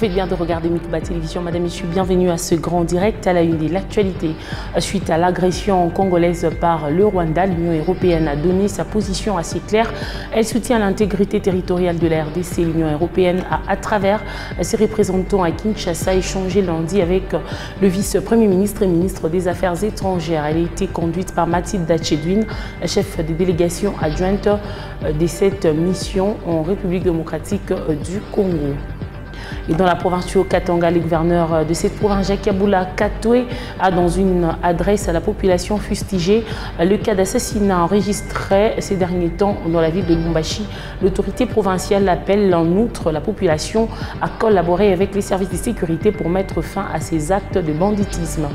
faites bien de regarder Mituba Télévision. Madame, Messieurs, bienvenue à ce grand direct à la une de l'actualité. Suite à l'agression congolaise par le Rwanda, l'Union européenne a donné sa position assez claire. Elle soutient l'intégrité territoriale de la RDC. L'Union européenne a, à travers ses représentants à Kinshasa, échangé lundi avec le vice-premier ministre et ministre des Affaires étrangères. Elle a été conduite par Mathilde Dachedwin, chef de délégation adjointe de cette mission en République démocratique du Congo. Et dans la province du Haut-Katanga, le gouverneur de cette province, Jacques Aboula Katoué, a dans une adresse à la population fustigé le cas d'assassinat enregistré ces derniers temps dans la ville de Lubumbashi. L'autorité provinciale appelle en outre la population à collaborer avec les services de sécurité pour mettre fin à ces actes de banditisme.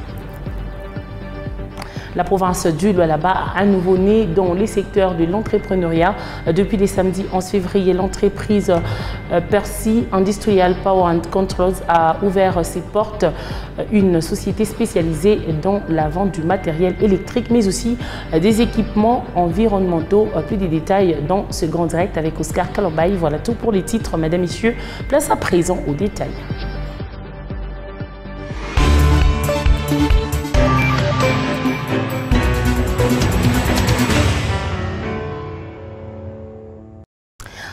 La province du Lualaba a un nouveau-né dans les secteurs de l'entrepreneuriat. Depuis le samedi 11 février, l'entreprise Percy Industrial Power and Controls a ouvert ses portes, une société spécialisée dans la vente du matériel électrique, mais aussi des équipements environnementaux. Plus de détails dans ce grand direct avec Oscar Kalobay. Voilà tout pour les titres, mesdames, messieurs. Place à présent aux détails.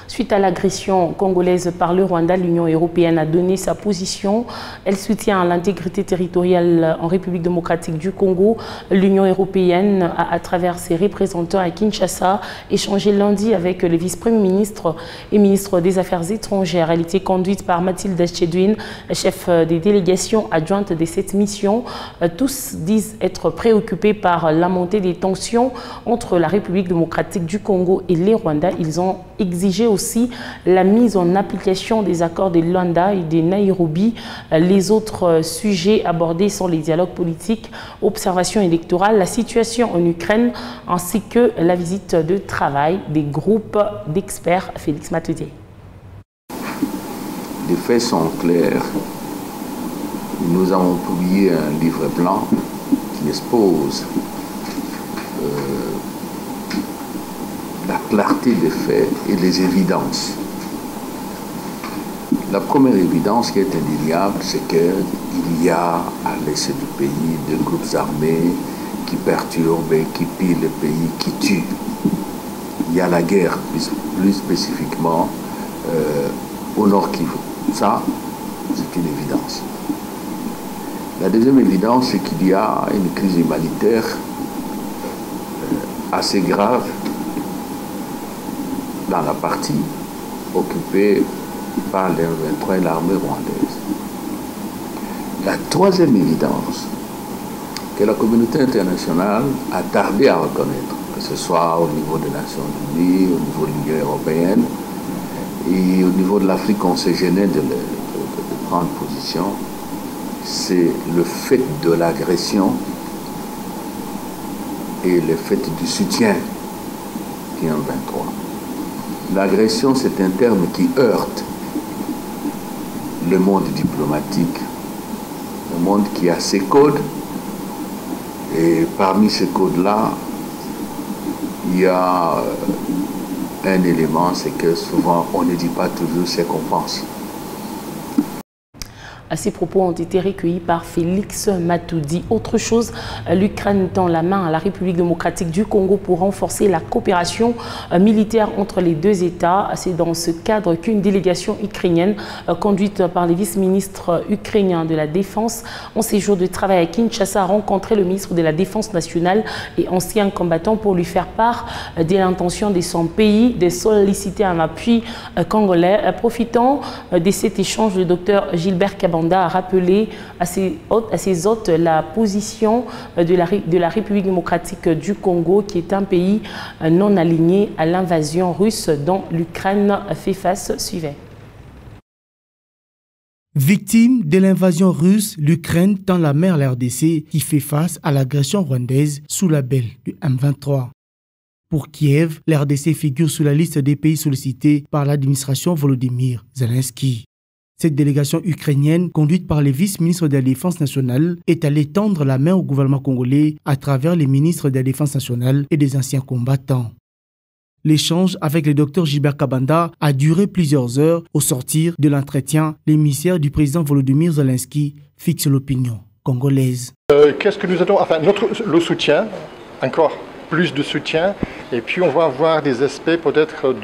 Suite à l'agression congolaise par le Rwanda, l'Union européenne a donné sa position. Elle soutient l'intégrité territoriale en République démocratique du Congo. L'Union européenne a, à travers ses représentants à Kinshasa, échangé lundi avec le vice-premier ministre et ministre des Affaires étrangères. Elle était conduite par Mathilde Dachedwin, chef des délégations adjointes de cette mission. Tous disent être préoccupés par la montée des tensions entre la République démocratique du Congo et les Rwandais. Ils ont exigé aussi la mise en application des accords de Luanda et de Nairobi. Les autres sujets abordés sont les dialogues politiques, observation électorale, la situation en Ukraine, ainsi que la visite de travail des groupes d'experts. Félix Matoudier. Les faits sont clairs. Nous avons publié un livre blanc qui expose la clarté des faits et les évidences. La première évidence qui est indéniable, c'est qu'il y a à l'est du pays des groupes armés qui perturbent, qui pillent le pays, qui tuent. Il y a la guerre, plus spécifiquement au Nord Kivu. Ça, c'est une évidence. La deuxième évidence, c'est qu'il y a une crise humanitaire assez grave dans la partie occupée par les M23 et l'armée rwandaise. La troisième évidence que la communauté internationale a tardé à reconnaître, que ce soit au niveau des Nations Unies, au niveau de l'Union européenne et au niveau de l'Afrique, on s'est gêné de prendre position, c'est le fait de l'agression et le fait du soutien qui est en 23. L'agression, c'est un terme qui heurte le monde diplomatique, le monde qui a ses codes. Et parmi ces codes-là, il y a un élément, c'est que souvent, on ne dit pas toujours ce qu'on pense. Ces propos ont été recueillis par Félix Matoudi. Autre chose, l'Ukraine tend la main à la République démocratique du Congo pour renforcer la coopération militaire entre les deux États. C'est dans ce cadre qu'une délégation ukrainienne conduite par les vice-ministres ukrainiens de la Défense en séjour de travail à Kinshasa a rencontré le ministre de la Défense nationale et ancien combattant pour lui faire part de l'intention de son pays de solliciter un appui congolais. Profitant de cet échange, le docteur Gilbert Kabanda a rappelé à ses hôtes la position de la République démocratique du Congo, qui est un pays non aligné à l'invasion russe dont l'Ukraine fait face. Suivez. Victime de l'invasion russe, l'Ukraine tend la main à la RDC qui fait face à l'agression rwandaise sous label du M23. Pour Kiev, la RDC figure sur la liste des pays sollicités par l'administration Volodymyr Zelensky. Cette délégation ukrainienne, conduite par les vice-ministres de la Défense nationale, est allée tendre la main au gouvernement congolais à travers les ministres de la Défense nationale et des anciens combattants. L'échange avec le docteur Gilbert Kabanda a duré plusieurs heures. Au sortir de l'entretien, l'émissaire du président Volodymyr Zelensky fixe l'opinion congolaise. Qu'est-ce que nous attendons? Enfin, le soutien, encore plus de soutien, et puis on va avoir des aspects peut-être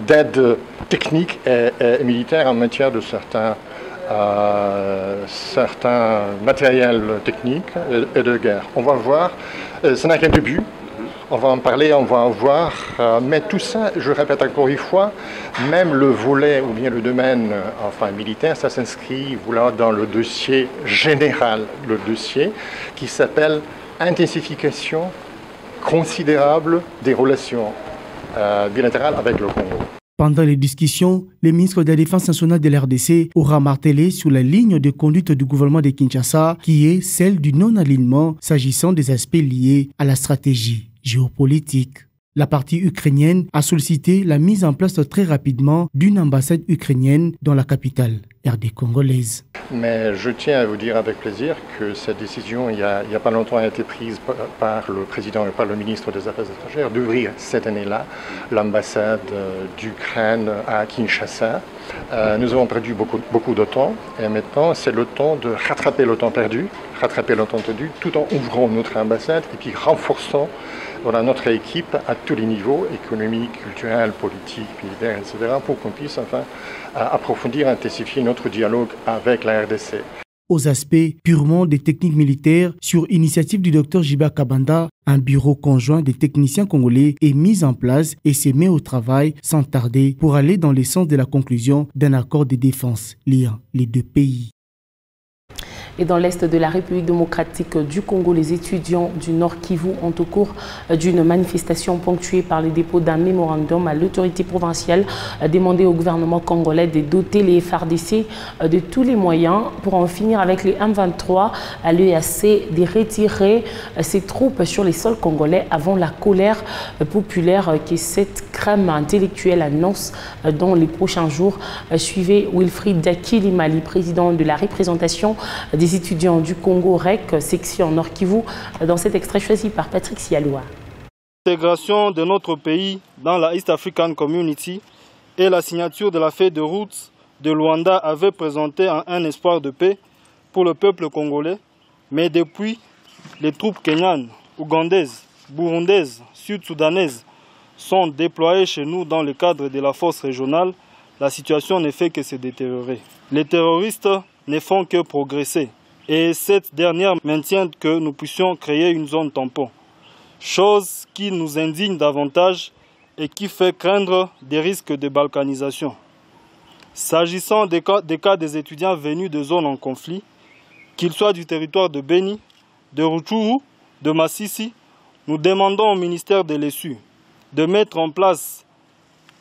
d'aide technique et militaire en matière de certains matériels techniques et de guerre. On va voir, ce n'est qu'un début. On va en parler, on va en voir, mais tout ça, je répète encore une fois, même le volet ou bien le domaine militaire, ça s'inscrit dans le dossier général, le dossier qui s'appelle intensification considérable des relations bilatérales avec le Congo. Pendant les discussions, le ministre de la Défense nationale de l'RDC aura martelé sur la ligne de conduite du gouvernement de Kinshasa, qui est celle du non-alignement s'agissant des aspects liés à la stratégie géopolitique. La partie ukrainienne a sollicité la mise en place très rapidement d'une ambassade ukrainienne dans la capitale RD congolaise. Mais je tiens à vous dire avec plaisir que cette décision, il y a pas longtemps, a été prise par le président et par le ministre des Affaires étrangères d'ouvrir cette année-là l'ambassade d'Ukraine à Kinshasa. Nous avons perdu beaucoup de temps et maintenant c'est le temps de rattraper le temps perdu tout en ouvrant notre ambassade et puis renforçant notre équipe à tous les niveaux, économique, culturel, politique, militaire, etc., pour qu'on puisse approfondir, intensifier notre dialogue avec la RDC. Aux aspects purement des techniques militaires, sur initiative du Dr Gilbert Kabanda, un bureau conjoint des techniciens congolais est mis en place et se met au travail sans tarder pour aller dans le sens de la conclusion d'un accord de défense liant les deux pays. Et dans l'est de la République démocratique du Congo, les étudiants du Nord Kivu ont au cours d'une manifestation ponctuée par le dépôt d'un mémorandum à l'autorité provinciale demandé au gouvernement congolais de doter les FARDC de tous les moyens pour en finir avec les M23 à l'EAC, de retirer ses troupes sur les sols congolais avant la colère populaire que cette crème intellectuelle annonce dans les prochains jours. Suivez Wilfried Dakilimali, président de la représentation des étudiants du Congo REC, section Nord Kivu, dans cet extrait choisi par Patrick Sialoua. L'intégration de notre pays dans la East African Community et la signature de la feuille de route de Luanda avaient présenté un espoir de paix pour le peuple congolais. Mais depuis, les troupes kenyanes, ougandaises, burundaises, sud-soudanaises sont déployées chez nous dans le cadre de la force régionale, la situation ne fait que se détériorer. Les terroristes ne font que progresser. Et cette dernière maintient que nous puissions créer une zone tampon. Chose qui nous indigne davantage et qui fait craindre des risques de balkanisation. S'agissant des cas des étudiants venus de zones en conflit, qu'ils soient du territoire de Beni, de Rutshuru, de Massissi, nous demandons au ministère de l'ESU de mettre en place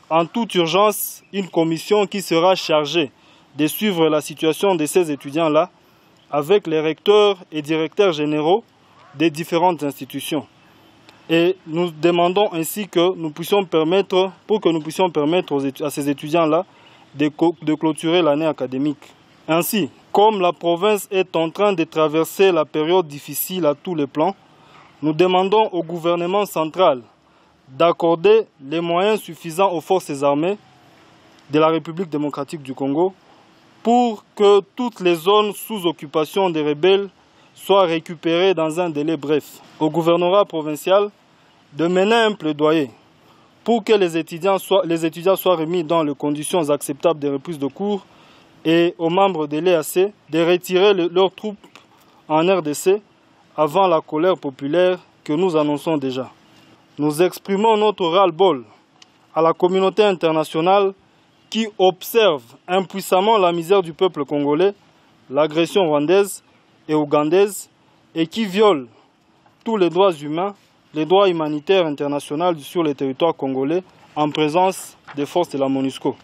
en toute urgence une commission qui sera chargée de suivre la situation de ces étudiants-là avec les recteurs et directeurs généraux des différentes institutions. Et nous demandons ainsi que nous puissions permettre, à ces étudiants-là de clôturer l'année académique. Ainsi, comme la province est en train de traverser la période difficile à tous les plans, nous demandons au gouvernement central d'accorder les moyens suffisants aux forces armées de la République démocratique du Congo pour que toutes les zones sous occupation des rebelles soient récupérées dans un délai bref. Au gouvernorat provincial de mener un plaidoyer pour que les étudiants soient remis dans les conditions acceptables de reprise de cours et aux membres de l'EAC de retirer leurs troupes en RDC avant la colère populaire que nous annonçons déjà. Nous exprimons notre ras-le-bol à la communauté internationale qui observe impuissamment la misère du peuple congolais, l'agression rwandaise et ougandaise, et qui viole tous les droits humains, les droits humanitaires internationaux sur le territoire congolais en présence des forces de la MONUSCO.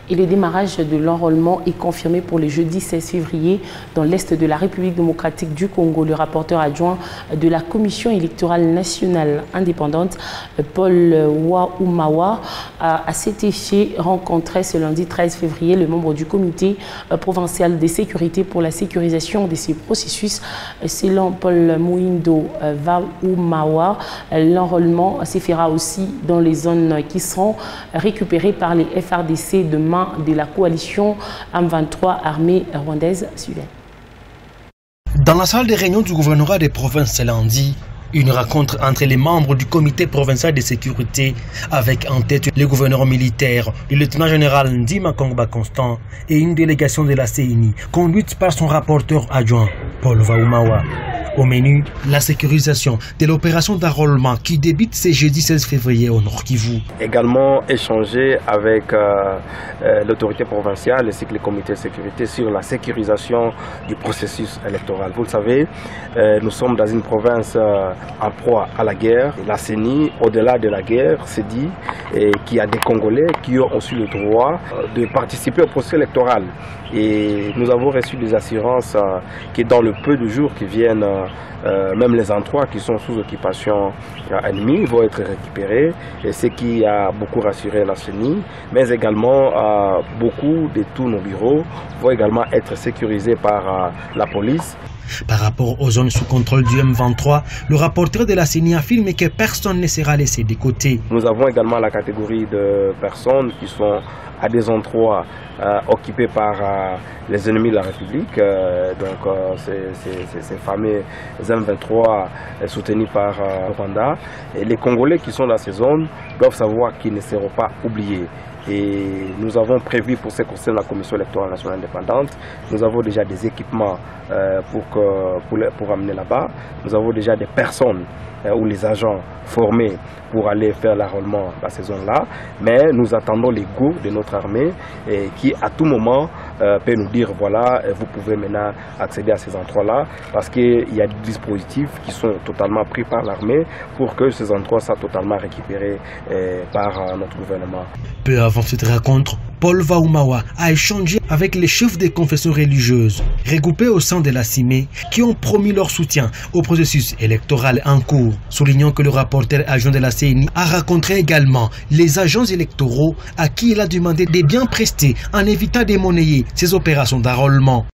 Et le démarrage de l'enrôlement est confirmé pour le jeudi 16 février dans l'Est de la République démocratique du Congo. Le rapporteur adjoint de la Commission électorale nationale indépendante, Paul Waumawa, a à cet effet rencontré ce lundi 13 février le membre du comité provincial de sécurité pour la sécurisation de ces processus. Selon Paul Mouindo Waumawa, l'enrôlement se fera aussi dans les zones qui seront récupérées par les FRDC demain de la coalition M23 armée rwandaise. Suivez. Dans la salle de réunion du gouvernorat des provinces ce lundi, une rencontre entre les membres du comité provincial de sécurité avec en tête le gouverneur militaire, le lieutenant général Ndima Kongba Constant et une délégation de la CENI conduite par son rapporteur adjoint, Paul Waumawa. Au menu, la sécurisation de l'opération d'enrôlement qui débute ce jeudi 16 février au Nord Kivu. Également échanger avec l'autorité provinciale ainsi que le comité de sécurité sur la sécurisation du processus électoral. Vous le savez, nous sommes dans une province en proie à la guerre. La CENI, au-delà de la guerre, s'est dit qu'il y a des Congolais qui ont aussi le droit de participer au processus électoral. Et nous avons reçu des assurances que dans le peu de jours qui viennent, même les endroits qui sont sous occupation ennemie vont être récupérés, et ce qui a beaucoup rassuré la CENI, mais également beaucoup de tous nos bureaux vont également être sécurisés par la police. Par rapport aux zones sous contrôle du M23, le rapporteur de la CENI affirme que personne ne sera laissé de côté. Nous avons également la catégorie de personnes qui sont à des endroits occupés par les ennemis de la République, ces fameux M23 soutenus par Rwanda. Et les Congolais qui sont dans ces zones doivent savoir qu'ils ne seront pas oubliés. Et nous avons prévu pour ce qui concerne la Commission électorale nationale indépendante, nous avons déjà des équipements pour amener là-bas. Nous avons déjà des personnes ou les agents formés pour aller faire l'enrôlement dans ces zones-là. Mais nous attendons les go de notre armée qui à tout moment peut nous dire voilà, vous pouvez maintenant accéder à ces endroits-là, parce qu'il y a des dispositifs qui sont totalement pris par l'armée pour que ces endroits soient totalement récupérés par notre gouvernement. Peu avant cette rencontre, Paul Waumawa a échangé avec les chefs des confessions religieuses regroupés au sein de la CIME qui ont promis leur soutien au processus électoral en cours, soulignant que le rapporteur adjoint de la CENI a rencontré également les agents électoraux à qui il a demandé de bien prester en évitant de monnayer ces opérations d'enrôlement.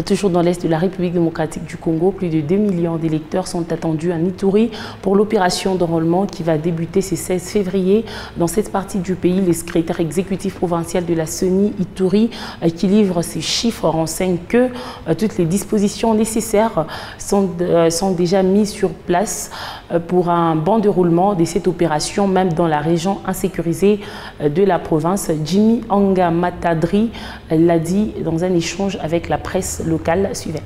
Toujours dans l'Est de la République démocratique du Congo, plus de 2 millions d'électeurs sont attendus à Ituri pour l'opération d'enrôlement qui va débuter ce 16 février. Dans cette partie du pays, le secrétaire exécutif provincial de la CENI Ituri qui livre ces chiffres renseigne que toutes les dispositions nécessaires sont déjà mises sur place pour un bon déroulement de cette opération, même dans la région insécurisée de la province. Jimmy Anga Matadri l'a dit dans un échange avec la presse locale. Suivez.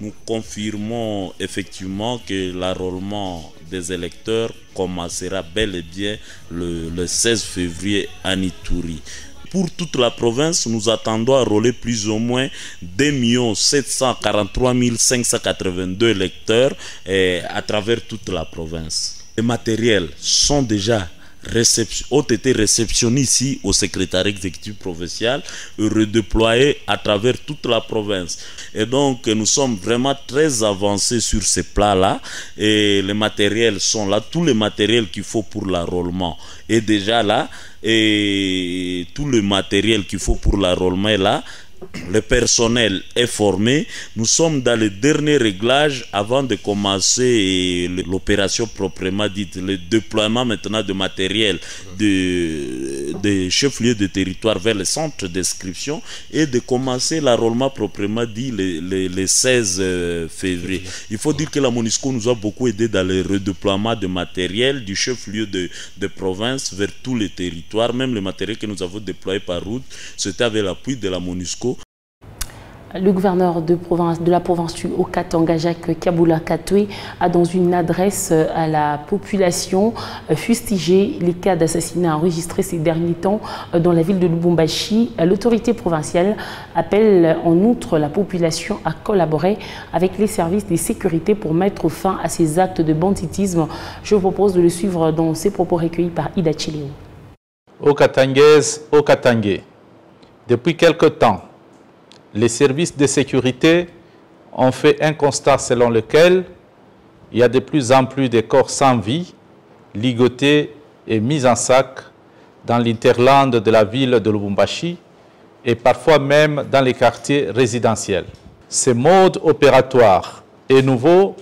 Nous confirmons effectivement que l'enrôlement des électeurs commencera bel et bien le 16 février à Ituri. Pour toute la province, nous attendons à enrôler plus ou moins 2 743 582 électeurs à travers toute la province. Les matériels sont déjà ont été réceptionnés ici au secrétariat exécutif provincial et redéployés à travers toute la province. Et donc nous sommes vraiment très avancés sur ces plats-là et les matériels sont là, tous les matériels qu'il faut pour l'enrôlement est déjà là et tout le matériel qu'il faut pour l'enrôlement est là. Le personnel est formé. Nous sommes dans les derniers réglages avant de commencer l'opération proprement dite, le déploiement maintenant de matériel de chefs-lieux de territoire vers les centres d'inscription et de commencer l'enrôlement proprement dit le 16 février. Il faut dire que la MONUSCO nous a beaucoup aidé dans le redéploiement de matériel du chef-lieu de province vers tous les territoires. Même le matériel que nous avons déployé par route, c'était avec l'appui de la MONUSCO. Le gouverneur de la province du Haut-Katanga, Jacques Kabula Katwe, a dans une adresse à la population fustigé les cas d'assassinat enregistrés ces derniers temps dans la ville de Lubumbashi. L'autorité provinciale appelle en outre la population à collaborer avec les services de sécurité pour mettre fin à ces actes de banditisme. Je vous propose de le suivre dans ses propos recueillis par Ida Chileo. aux Katangaises, aux Katangais, depuis quelque temps, les services de sécurité ont fait un constat selon lequel il y a de plus en plus de corps sans vie, ligotés et mis en sac dans l'interland de la ville de Lubumbashi et parfois même dans les quartiers résidentiels. Ce mode opératoire est nouveau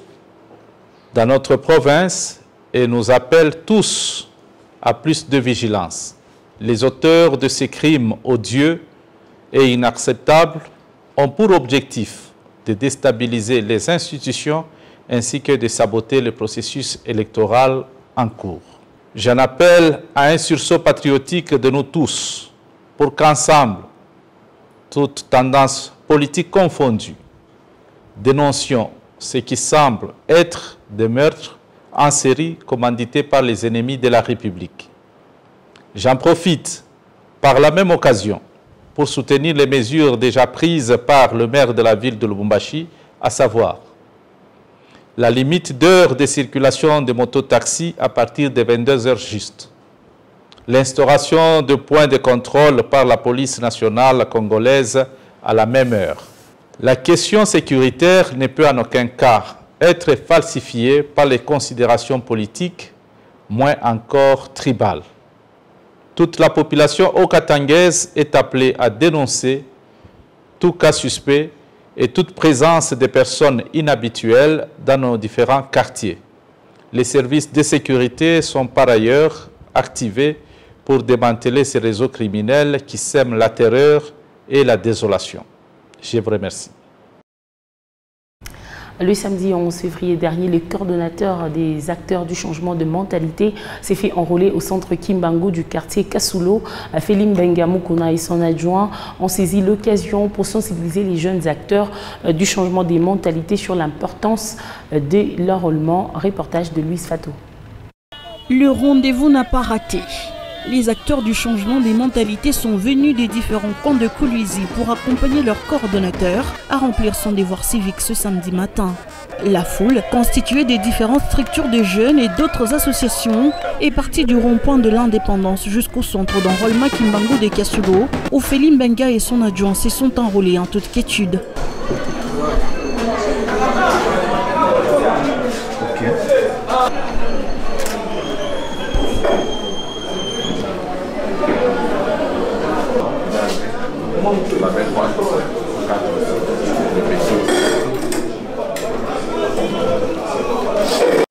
dans notre province et nous appelle tous à plus de vigilance. Les auteurs de ces crimes odieux et inacceptables ont pour objectif de déstabiliser les institutions ainsi que de saboter le processus électoral en cours. J'en appelle à un sursaut patriotique de nous tous pour qu'ensemble, toutes tendances politiques confondues, dénoncions ce qui semble être des meurtres en série commandités par les ennemis de la République. J'en profite par la même occasion pour soutenir les mesures déjà prises par le maire de la ville de Lubumbashi, à savoir la limite d'heures de circulation de mototaxis à partir de 22 heures juste, l'instauration de points de contrôle par la police nationale congolaise à la même heure. La question sécuritaire ne peut en aucun cas être falsifiée par les considérations politiques, moins encore tribales. Toute la population okatangaise est appelée à dénoncer tout cas suspect et toute présence de personnes inhabituelles dans nos différents quartiers. Les services de sécurité sont par ailleurs activés pour démanteler ces réseaux criminels qui sèment la terreur et la désolation. Je vous remercie. Le samedi 11 février dernier, le coordonnateur des acteurs du changement de mentalité s'est fait enrôler au centre Kimbangu du quartier Kasulo. Félim Bengamukuna et son adjoint ont saisi l'occasion pour sensibiliser les jeunes acteurs du changement des mentalités sur l'importance de l'enrôlement. Reportage de Louise Fatou. Le rendez-vous n'a pas raté. Les acteurs du changement des mentalités sont venus des différents coins de Kolwezi pour accompagner leur coordonnateur à remplir son devoir civique ce samedi matin. La foule, constituée des différentes structures de jeunes et d'autres associations, est partie du rond-point de l'indépendance jusqu'au centre d'enrôlement Kimbangu de Kasulo, où Félim Benga et son adjoint se sont enrôlés en toute quiétude.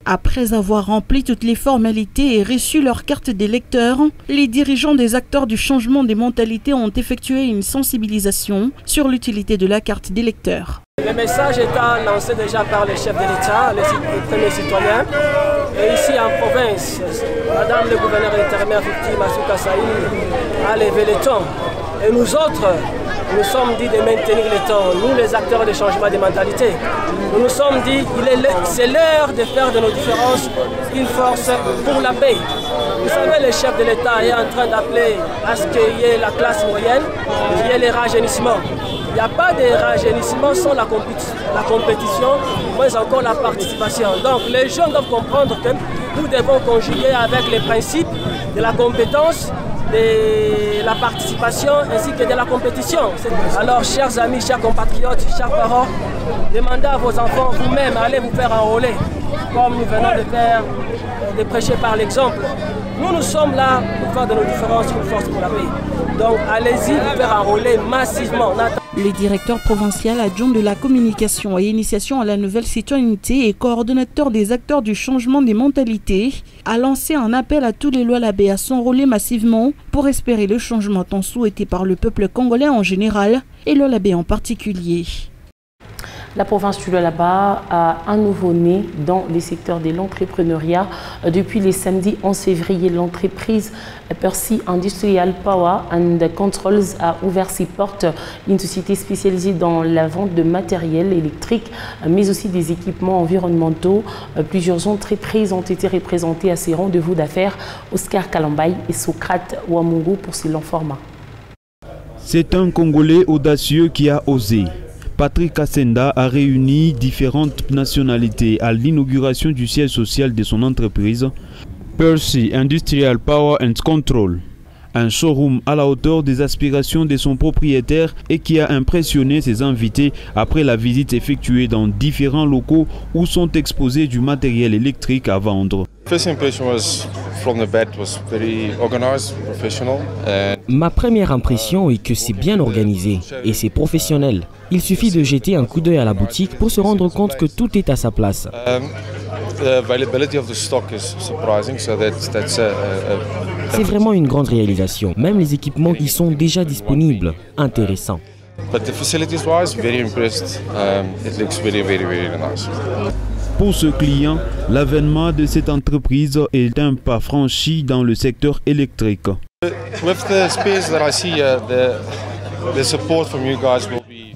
Après avoir rempli toutes les formalités et reçu leur carte d'électeur, les dirigeants des acteurs du changement des mentalités ont effectué une sensibilisation sur l'utilité de la carte d'électeur. Le message étant lancé déjà par les chefs de l'État, les premiers citoyens, et ici en province, Madame le gouverneur intérimaire Victime Masuka Saïd a levé le ton. Et nous autres, nous sommes dit de maintenir le temps, nous les acteurs de changement de mentalité. Nous nous sommes dit c'est l'heure de faire de nos différences une force pour la paix. Vous savez, le chef de l'État est en train d'appeler à ce qu'il y ait la classe moyenne, qu'il y ait les rajeunissements. Il n'y a pas de rajeunissement sans la compétition, mais encore la participation. Donc les jeunes doivent comprendre que nous devons conjuguer avec les principes de la compétence, de la participation ainsi que de la compétition. Alors, chers amis, chers compatriotes, chers parents, demandez à vos enfants vous-même, allez vous faire enrôler, comme nous venons de faire, de prêcher par l'exemple. Nous sommes là pour faire de nos différences une force pour la paix. Donc, allez-y vous faire enrôler massivement. Le directeur provincial adjoint de la communication et initiation à la nouvelle citoyenneté et coordonnateur des acteurs du changement des mentalités a lancé un appel à tous les Lualabé à s'enrôler massivement pour espérer le changement tant souhaité par le peuple congolais en général et Lualabé en particulier. La province du Lualaba a un nouveau-né dans les secteurs de l'entrepreneuriat. Depuis le samedi 11 février, l'entreprise Percy Industrial Power and Controls a ouvert ses portes. Une société spécialisée dans la vente de matériel électrique, mais aussi des équipements environnementaux. Plusieurs entreprises ont été représentées à ces rendez-vous d'affaires. Oscar Kalambay et Socrate Wamungu pour ce long format. C'est un Congolais audacieux qui a osé. Patrick Kassenda a réuni différentes nationalités à l'inauguration du siège social de son entreprise, Percy Industrial Power and Control. Un showroom à la hauteur des aspirations de son propriétaire et qui a impressionné ses invités après la visite effectuée dans différents locaux où sont exposés du matériel électrique à vendre. Ma première impression est que c'est bien organisé et c'est professionnel. Il suffit de jeter un coup d'œil à la boutique pour se rendre compte que tout est à sa place. C'est vraiment une grande réalisation. Même les équipements y sont déjà disponibles. Intéressant. Pour ce client, l'avènement de cette entreprise est un pas franchi dans le secteur électrique.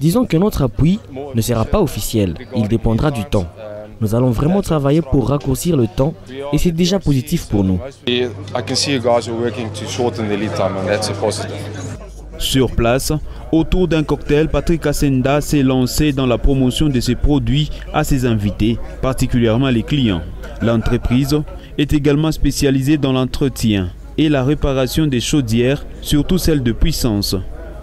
Disons que notre appui ne sera pas officiel. Il dépendra du temps. Nous allons vraiment travailler pour raccourcir le temps et c'est déjà positif pour nous. Sur place, autour d'un cocktail, Patrick Kassenda s'est lancé dans la promotion de ses produits à ses invités, particulièrement les clients. L'entreprise est également spécialisée dans l'entretien et la réparation des chaudières, surtout celles de puissance.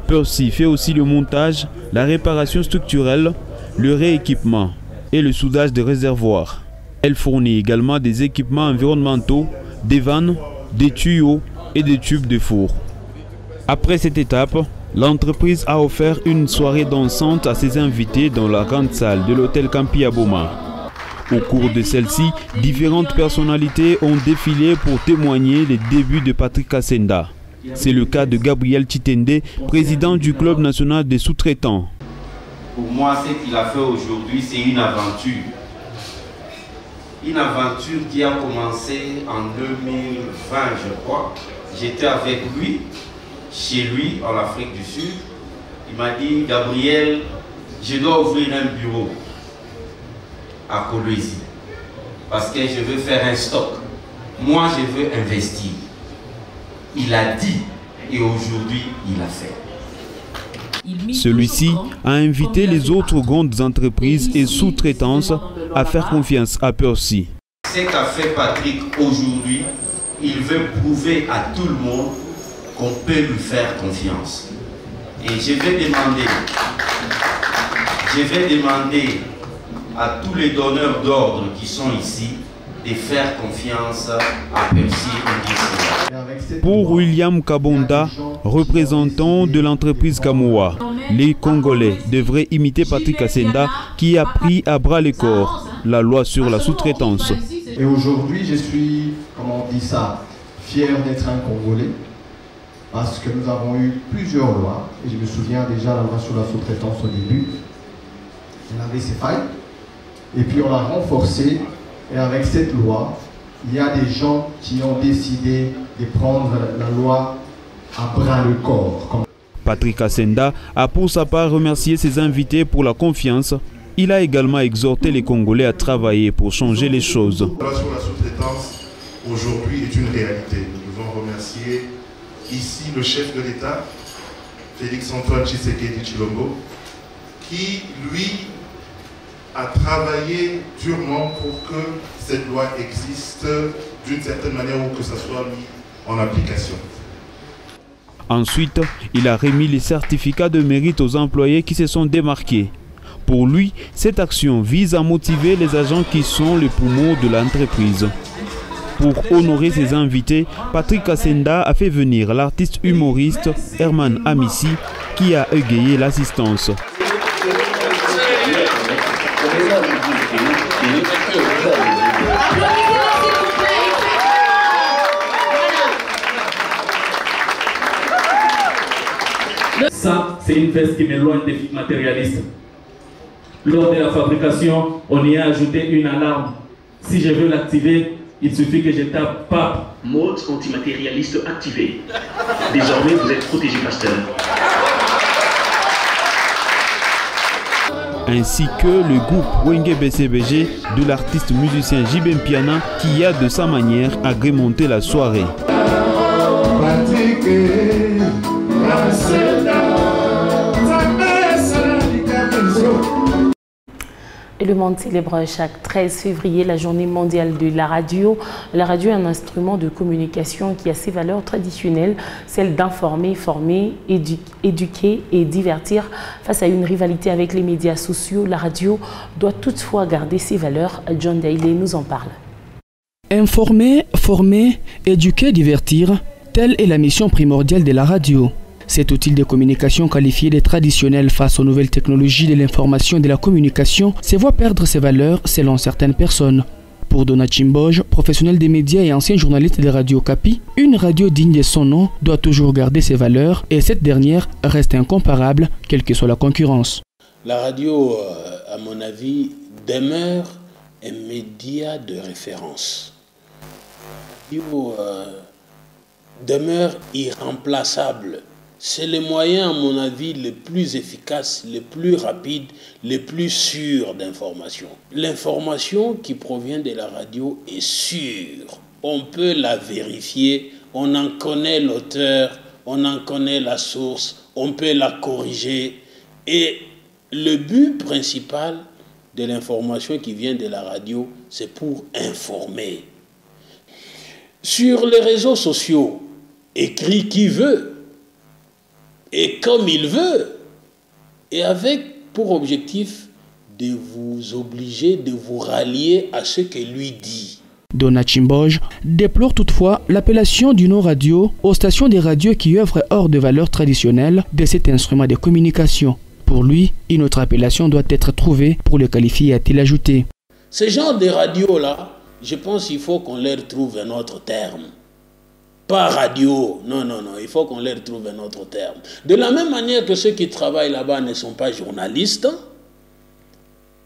Percy fait aussi le montage, la réparation structurelle, le rééquipement et le soudage des réservoirs. Elle fournit également des équipements environnementaux, des vannes, des tuyaux et des tubes de four. Après cette étape, l'entreprise a offert une soirée dansante à ses invités dans la grande salle de l'hôtel Campi à Boma. Au cours de celle-ci, différentes personnalités ont défilé pour témoigner les débuts de Patrick Kassenda. C'est le cas de Gabriel Chitende, président du club national des sous-traitants. Pour moi, ce qu'il a fait aujourd'hui, c'est une aventure. Une aventure qui a commencé en 2020, je crois. J'étais avec lui, chez lui, en Afrique du Sud. Il m'a dit, Gabriel, je dois ouvrir un bureau à Kolwezi parce que je veux faire un stock. Moi, je veux investir. Il a dit et aujourd'hui, il a fait. Celui-ci a invité les autres grandes entreprises et sous-traitances à faire confiance à Percy. Ce qu'a fait Patrick aujourd'hui, il veut prouver à tout le monde qu'on peut lui faire confiance. Et je vais demander à tous les donneurs d'ordre qui sont ici de faire confiance à Percy. Pour William Kabonda, représentant de l'entreprise Kamoa, les Congolais devraient imiter Patrick Kassenda qui a pris à bras le corps la loi sur la sous-traitance. Et aujourd'hui, je suis, comment on dit ça, fier d'être un Congolais parce que nous avons eu plusieurs lois. Et je me souviens déjà la loi sur la sous-traitance au début. Elle avait ses failles. Et puis on l'a renforcée. Et avec cette loi, il y a des gens qui ont décidé de prendre la loi à bras le corps. Patrick Kassenda a pour sa part remercié ses invités pour la confiance. Il a également exhorté les Congolais à travailler pour changer les choses. La loi sur la sous-traitance aujourd'hui est une réalité. Nous devons remercier ici le chef de l'État, Félix-Antoine Tshisekedi Tshilombo, qui lui a travaillé durement pour que cette loi existe d'une certaine manière ou que ça soit mis en application. Ensuite, il a remis les certificats de mérite aux employés qui se sont démarqués. Pour lui, cette action vise à motiver les agents qui sont les poumons de l'entreprise. Pour honorer ses invités, Patrick Kassenda a fait venir l'artiste humoriste Herman Amissi qui a égayé l'assistance. Ça, c'est une veste qui m'éloigne des films matérialistes. Lors de la fabrication, on y a ajouté une alarme. Si je veux l'activer, il suffit que je tape PAP. Mode antimatérialiste activé. Désormais, vous êtes protégé, pasteur. Ainsi que le groupe Wenge BCBG de l'artiste musicien Jibem Piana qui a de sa manière agrémenté la soirée. Le monde célèbre chaque 13 février la journée mondiale de la radio. La radio est un instrument de communication qui a ses valeurs traditionnelles, celles d'informer, former, éduquer et divertir. Face à une rivalité avec les médias sociaux, la radio doit toutefois garder ses valeurs. John Daly nous en parle. Informer, former, éduquer, divertir, telle est la mission primordiale de la radio. Cet outil de communication qualifié de traditionnel face aux nouvelles technologies de l'information et de la communication se voit perdre ses valeurs selon certaines personnes. Pour Donna Chimboj, professionnel des médias et ancien journaliste de Radio Capi, une radio digne de son nom doit toujours garder ses valeurs et cette dernière reste incomparable, quelle que soit la concurrence. La radio, à mon avis, demeure un média de référence. La radio demeure irremplaçable. C'est le moyen, à mon avis, le plus efficace, le plus rapide, le plus sûr d'information. L'information qui provient de la radio est sûre. On peut la vérifier, on en connaît l'auteur, on en connaît la source, on peut la corriger. Et le but principal de l'information qui vient de la radio, c'est pour informer. Sur les réseaux sociaux, écrit qui veut, et comme il veut, et avec pour objectif de vous obliger, de vous rallier à ce que lui dit. Donna Chimboj déplore toutefois l'appellation du nom radio aux stations des radios qui œuvrent hors de valeurs traditionnelles de cet instrument de communication. Pour lui, une autre appellation doit être trouvée pour le qualifier, a-t-il ajouté. Ce genre de radio-là, je pense qu'il faut qu'on leur trouve un autre terme. Pas radio, non, il faut qu'on leur trouve un autre terme. De la même manière que ceux qui travaillent là-bas ne sont pas journalistes,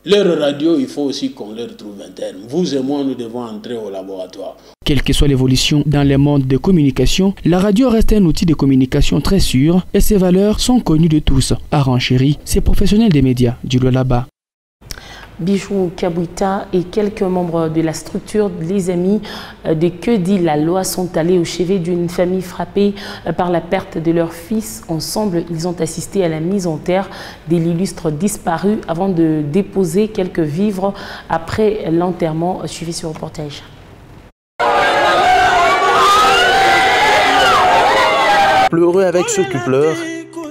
leur radio, il faut aussi qu'on leur trouve un terme. Vous et moi, nous devons entrer au laboratoire. Quelle que soit l'évolution dans le monde de communication, la radio reste un outil de communication très sûr et ses valeurs sont connues de tous. A renchéri ces professionnels des médias du Lualaba. Bijou Kabuita et quelques membres de la structure Les Amis de Que dit la loi sont allés au chevet d'une famille frappée par la perte de leur fils. Ensemble, ils ont assisté à la mise en terre de l'illustre disparu avant de déposer quelques vivres après l'enterrement. Suivez ce reportage. Pleurer avec ceux qui pleurent.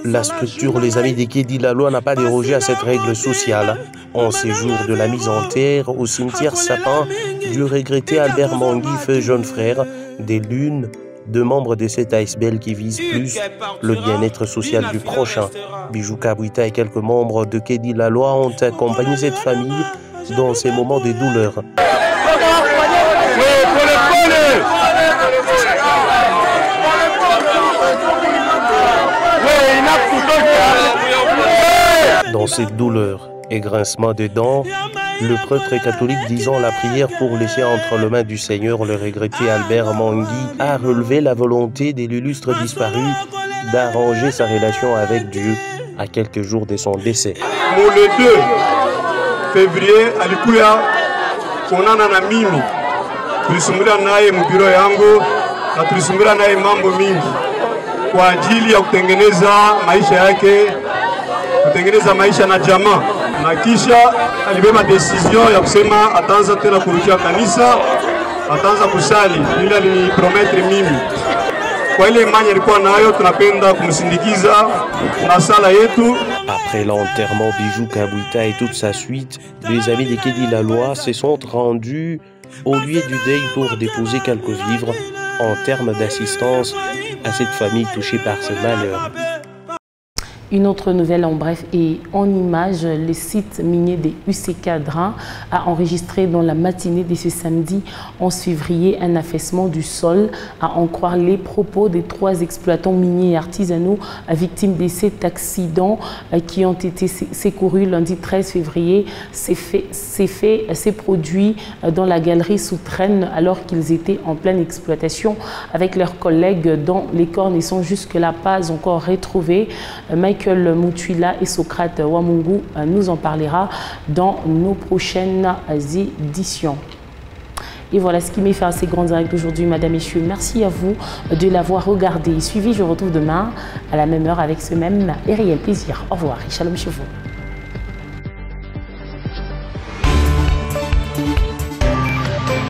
La structure Les Amis de Que dit la loi n'a pas dérogé à cette règle sociale. En ces jours de la mise en terre au cimetière Sapin du regretté Albert Mangui, feu jeune frère, des lunes de membres de cet ASBL qui vise plus le bien-être social du prochain. Bijou Kabuita et quelques membres de Que dit la loi ont accompagné cette famille dans ces moments de douleur. Dans cette douleur et grincement de dents, le prêtre catholique disant la prière pour laisser entre les mains du Seigneur le regretté Albert Mangui a relevé la volonté de l'illustre disparu d'arranger sa relation avec Dieu à quelques jours de son décès. Pour le 2 février, alikuya kuonana na mimi, tulisumulia naye mbiro yangu na tulisumulia naye mambo mingi kwa ajili ya kutengeneza maisha yake, kutengeneza maisha na jamaa, na kisha alibeba decision ya kusema ataanza tena kurudia kanisa, ataanza kusali ili alinipromettre mimi. Kwa ile imani alikuwa nayo, tunapenda kumsindikiza na sala yetu. Après l'enterrement, Bijou Kabuita et toute sa suite, les amis de Que dit la loi se sont rendus au lieu du deuil pour déposer quelques vivres en termes d'assistance à cette famille touchée par ce malheur. Une autre nouvelle en bref et en images, le site minier des UCK Drin a enregistré dans la matinée de ce samedi 11 février un affaissement du sol, à en croire les propos des 3 exploitants miniers et artisanaux victimes de cet accident qui ont été secourus lundi 13 février. C'est produit dans la galerie souterraine alors qu'ils étaient en pleine exploitation avec leurs collègues dont les corps ne sont jusque-là pas encore retrouvés. Michael Moutuila et Socrate Wamungu nous en parlera dans nos prochaines éditions. Et voilà ce qui m'est fait à ces grands directs d'aujourd'hui, madame et messieurs. Merci à vous de l'avoir regardé et suivi. Je vous retrouve demain à la même heure avec ce même et réel plaisir. Au revoir et shalom chez vous.